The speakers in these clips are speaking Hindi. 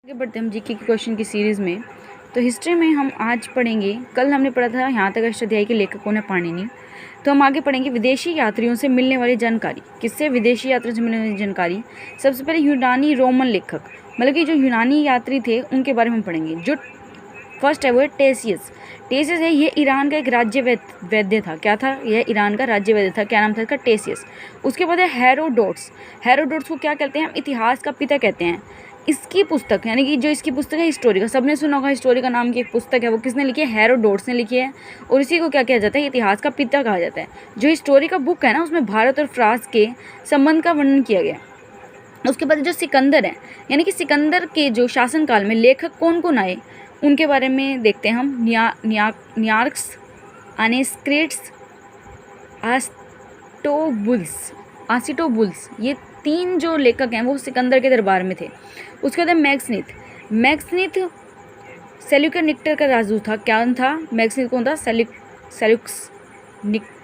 आगे बढ़ते हैं हम जीके के क्वेश्चन की सीरीज़ में। तो हिस्ट्री में हम आज पढ़ेंगे, कल हमने पढ़ा था यहाँ तक अष्टाध्यायी के लेखक कौन है, पाणिनि। तो हम आगे पढ़ेंगे विदेशी यात्रियों से मिलने वाली जानकारी। किससे? विदेशी यात्रियों से मिलने वाली जानकारी। सबसे पहले यूनानी रोमन लेखक, मतलब कि जो यूनानी यात्री थे उनके बारे में हम पढ़ेंगे। जो फर्स्ट है वो है टेसियस। टेसियस है, ये ईरान का एक राज्य वैद्य था। क्या था? यह ईरान का राज्य वैद्य था। क्या नाम था इसका? टेसियस। उसके बाद है हेरोडोट्स। हेरोडोट्स को क्या कहते हैं? हम इतिहास का पिता कहते हैं। इसकी पुस्तक, यानी कि जो इसकी पुस्तक है हिस्टोरी का, सबने सुना होगा हिस्टोरी का नाम की एक पुस्तक है, वो किसने लिखी है? हेरोडोट्स ने लिखी है। और इसी को क्या किया जाता है? इतिहास का पिता कहा जाता है। जो हिस्टोरी का बुक है ना, उसमें भारत और फ्रांस के संबंध का वर्णन किया गया। उसके बाद जो सिकंदर है, यानी कि सिकंदर के जो शासनकाल में लेखक कौन कौन आए उनके बारे में देखते हैं हम। नियार्क्स, अनेस्क्रिट्स, आसिटोबुल्स, ये 3 जो लेखक हैं वो सिकंदर के दरबार में थे। उसके बाद मैक्सनिथ सेल्यूकर निकेटर का राजदूत था। क्या था? मैक्सनिथ कौन था? सेल्यूकस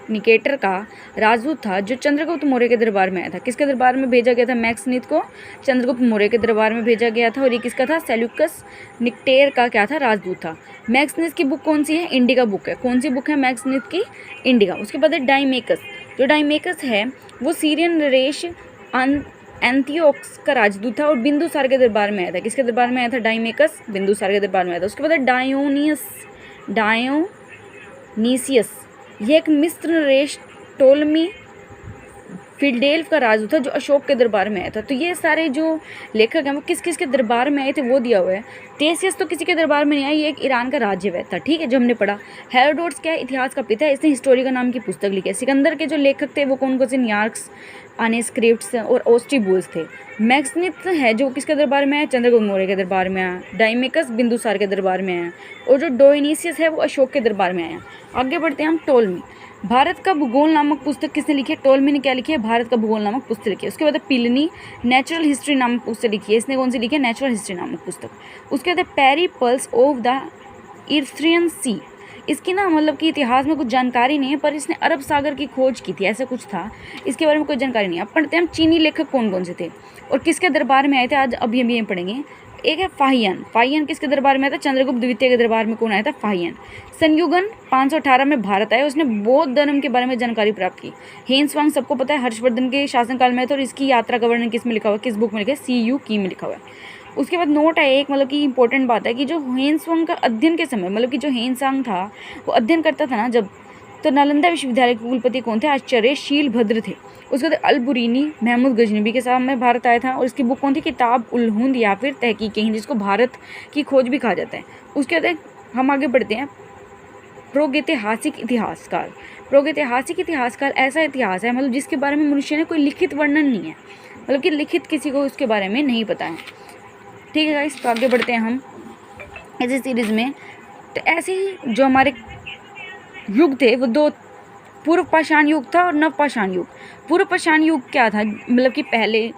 निकेटर का राजदूत था, जो चंद्रगुप्त मौर्य के दरबार में आया था। किसके दरबार में भेजा गया था? मैक्सनिथ को चंद्रगुप्त मौर्य के दरबार में भेजा गया था। और ये किसका था? सेल्यूकस निकेटर का क्या था? राजदूत था। मैक्सनिथ की बुक कौन सी है? इंडिका बुक है। कौन सी बुक है मैक्सनिथ की? इंडिका। उसके बाद है डाइमेकस। जो डाइमेकस है वो सीरियन नरेश एंथियोक्स का राजदूत था और बिंदुसार के दरबार में आया था। किसके दरबार में आया था? डाइमेकस बिंदुसार के दरबार में आया था। उसके बाद है डायोनीसियस, ये एक मिस्र नरेश टोलमी फिलडेल्फ का राजदूत था, जो अशोक के दरबार में आया था। तो ये सारे जो लेखक हैं वो किस किस के दरबार में आए थे वो दिया हुआ है। टेसियस तो किसी के दरबार में नहीं आया, ये एक ईरान का राज्य वैद्य था। ठीक है, जो हमने पढ़ा। हेरोडोट्स क्या है? इतिहास का पिता है, इसने हिस्टोरी का नाम की पुस्तक लिखी है। सिकंदर के जो लेखक थे वो कौन कौन से? नियार्क्स, अनेस्क्रिप्ट्स और ओस्टिबुल्स थे। मैक्सनिथ है जो किसके दरबार में है? चंद्रगुप्त मौर्य के दरबार में आया। डाइमेकस बिंदुसार के दरबार में आया। और जो डायोनीसियस है वो अशोक के दरबार में आया। आगे बढ़ते हैं हम। टोलमी, भारत का भूगोल नामक पुस्तक किसने लिखी है? टोलमी ने क्या लिखी है? भारत का भूगोल नामक पुस्तक लिखी है। उसके बाद पिलिनी नेचुरल हिस्ट्री नामक पुस्तक लिखी है। इसने कौन सी लिखी है? नेचुरल हिस्ट्री नामक पुस्तक। उसके बाद पेरिपल्स ऑफ द इर्थ्रियन सी। इसकी ना मतलब कि इतिहास में कुछ जानकारी नहीं है, पर इसने अरब सागर की खोज की थी, ऐसा कुछ था। इसके बारे में कोई जानकारी नहीं है। अब पढ़ते हैं हम चीनी लेखक कौन कौन से थे और किसके दरबार में आए थे। आज अभी हम ये पढ़ेंगे। एक है फाहियन। फाहियन किसके दरबार में आया था? चंद्रगुप्त द्वितीय के दरबार में कौन आया था? फाहियन। संयुगन 518 में भारत आया, उसने बौद्ध धर्म के बारे में जानकारी प्राप्त की। हेन्सवांग सबको पता है, हर्षवर्धन के शासनकाल में था। और इसकी यात्रा का वर्णन किस में लिखा हुआ है? किस बुक में लिखा है? CU की में लिखा हुआ है। उसके बाद नोट है एक, मतलब कि इंपॉर्टेंट बात है कि जो हेन्सवांग का अध्ययन के समय, मतलब कि जो हेन्सवांग था वो अध्ययन करता था ना जब, तो नालंदा विश्वविद्यालय के कुलपति कौन थे? आचार्य भद्र थे। उसके बाद अलबुरीनी महमूद गजनबी के साथ में भारत आया था। और इसकी बुक कौन थी? किताब उल हिंद या फिर तहकीक हिंद, जिसको भारत की खोज भी कहा जाता है। उसके बाद हम आगे बढ़ते हैं। प्रागैतिहासिक इतिहासकार। प्रागैतिहासिक इतिहासकार ऐसा इतिहास है मतलब जिसके बारे में मनुष्य ने कोई लिखित वर्णन नहीं है, मतलब कि लिखित किसी को उसके बारे में नहीं पता है। ठीक है गाइस, तो आगे बढ़ते हैं हम इस सीरीज़ में। तो ऐसे ही जो हमारे युग थे वो 2, पूर्व पाषाण युग था और नव पाषाण युग। पूर्व पाषाण युग क्या था? मतलब कि पहले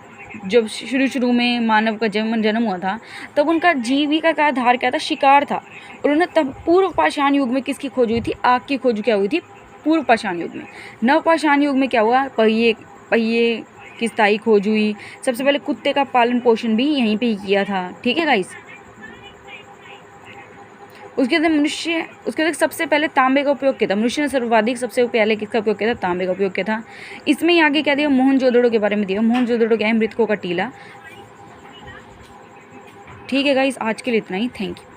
जब शुरू में मानव का जन्म हुआ था तब उनका जीविका का आधार क्या था? शिकार था। और उन्हें तब पूर्व पाषाण युग में किसकी खोज हुई थी? आग की खोज क्या हुई थी? पूर्व पाषाण युग में। नव पाषाण युग में क्या हुआ? पहिए की स्थायी खोज हुई। सबसे पहले कुत्ते का पालन पोषण भी यहीं पे ही किया था। ठीक है गाइस। उसके बाद सबसे पहले तांबे का उपयोग किया था। मनुष्य ने सर्वाधिक सबसे पहले किसका उपयोग किया था? तांबे का उपयोग किया था। इसमें ही आगे क्या दिया? मोहनजोदड़ो के बारे में दिया। मोहनजोदड़ो क्या है? मृतकों का टीला। ठीक है गाइस, आज के लिए इतना ही। Thank you.